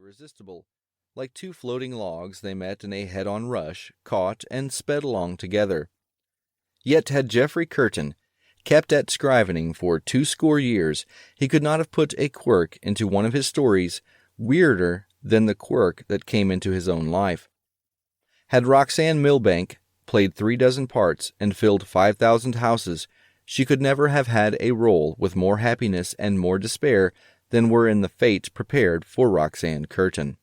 irresistible. Like two floating logs, they met in a head-on rush, caught, and sped along together. Yet had Jeffery Curtin kept at scrivening for 20 years, he could not have put a quirk into one of his stories weirder than the quirk that came into his own life. Had Roxanne Milbank played 36 parts and filled 5,000 houses, she could never have had a role with more happiness and more despair than were in the fate prepared for Roxanne Curtin.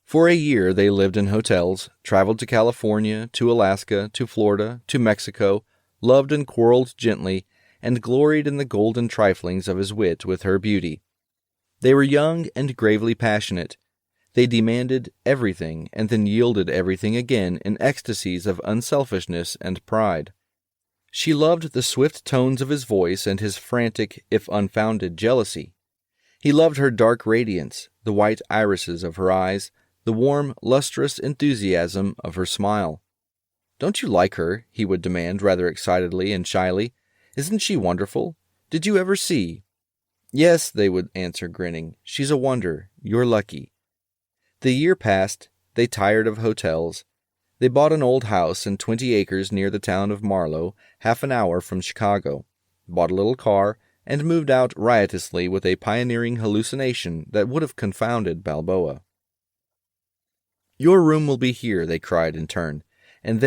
For a year they lived in hotels, traveled to California, to Alaska, to Florida, to Mexico, loved and quarreled gently, and gloried in the golden triflings of his wit with her beauty. They were young and gravely passionate. They demanded everything and then yielded everything again in ecstasies of unselfishness and pride. She loved the swift tones of his voice and his frantic, if unfounded, jealousy. He loved her dark radiance, the white irises of her eyes, the warm, lustrous enthusiasm of her smile. "Don't you like her?" he would demand rather excitedly and shyly. "Isn't she wonderful? Did you ever see?" "Yes," they would answer, grinning. "She's a wonder. You're lucky." The year passed. They tired of hotels. They bought an old house and 20 acres near the town of Marlow, half an hour from Chicago, bought a little car, and moved out riotously with a pioneering hallucination that would have confounded Balboa. "Your room will be here," they cried in turn, and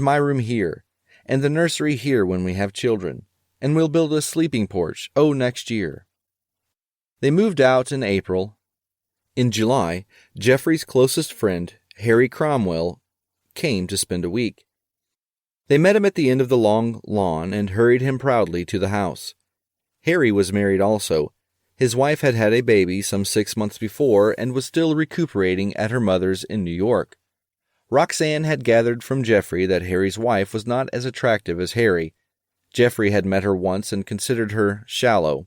my room here, and the nursery here when we have children, and we'll build a sleeping porch, next year." They moved out in April. In July, Jeffrey's closest friend, Harry Cromwell, came to spend a week. They met him at the end of the long lawn and hurried him proudly to the house. Harry was married also. His wife had had a baby some 6 months before and was still recuperating at her mother's in New York. Roxanne had gathered from Jeffery that Harry's wife was not as attractive as Harry. Jeffery had met her once and considered her shallow.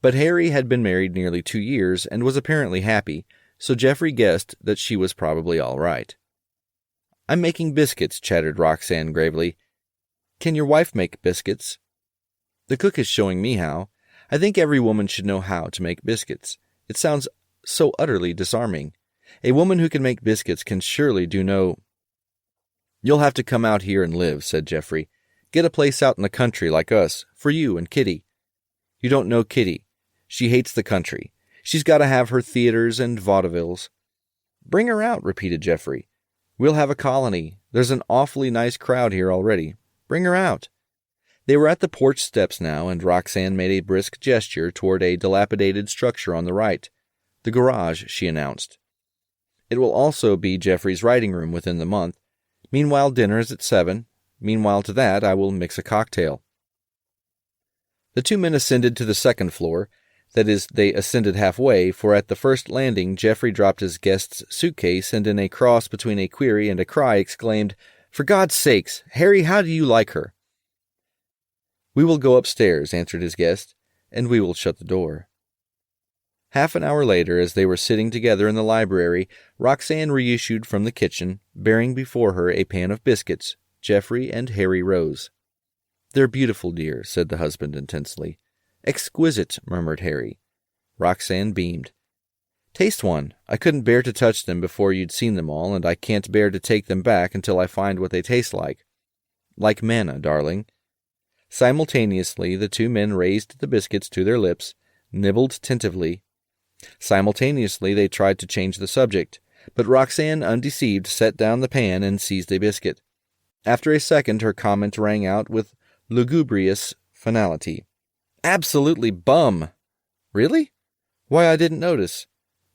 But Harry had been married nearly 2 years and was apparently happy, so Jeffery guessed that she was probably all right. "I'm making biscuits," chattered Roxanne gravely. "Can your wife make biscuits?" "The cook is showing me how. I think every woman should know how to make biscuits. It sounds so utterly disarming. A woman who can make biscuits can surely do no—" "You'll have to come out here and live," said Jeffery. "Get a place out in the country like us, for you and Kitty." "You don't know Kitty. She hates the country. She's got to have her theaters and vaudevilles." "Bring her out," repeated Jeffery. "We'll have a colony. There's an awfully nice crowd here already. Bring her out." They were at the porch steps now, and Roxanne made a brisk gesture toward a dilapidated structure on the right. "The garage," she announced. "It will also be Jeffrey's writing room within the month. Meanwhile, dinner is at 7. Meanwhile to that, I will mix a cocktail." The two men ascended to the second floor. That is, they ascended halfway, for at the first landing Jeffery dropped his guest's suitcase and in a cross between a query and a cry exclaimed, "For God's sakes, Harry, how do you like her?" "We will go upstairs," answered his guest, "and we will shut the door." Half an hour later, as they were sitting together in the library, Roxanne reissued from the kitchen, bearing before her a pan of biscuits. Jeffery and Harry rose. "They're beautiful, dear," said the husband intensely. "Exquisite," murmured Harry. Roxanne beamed. "Taste one. I couldn't bear to touch them before you'd seen them all, and I can't bear to take them back until I find what they taste like." "Like manna, darling." Simultaneously, the two men raised the biscuits to their lips, nibbled tentatively. Simultaneously, they tried to change the subject, but Roxanne, undeceived, set down the pan and seized a biscuit. After a second, her comment rang out with lugubrious finality. "Absolutely bum!" "Really? Why, I didn't notice."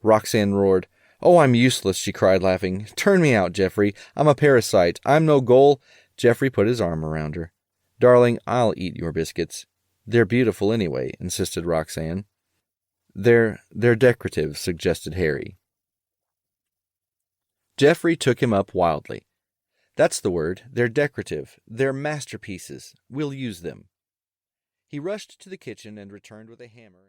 Roxanne roared. "Oh, I'm useless," she cried, laughing. "Turn me out, Jeffery. I'm a parasite. I'm no goal—" Jeffery put his arm around her. "Darling, I'll eat your biscuits." "They're beautiful anyway," insisted Roxanne. They're decorative," suggested Harry. Jeffery took him up wildly. "That's the word. They're decorative. They're masterpieces. We'll use them." He rushed to the kitchen and returned with a hammer.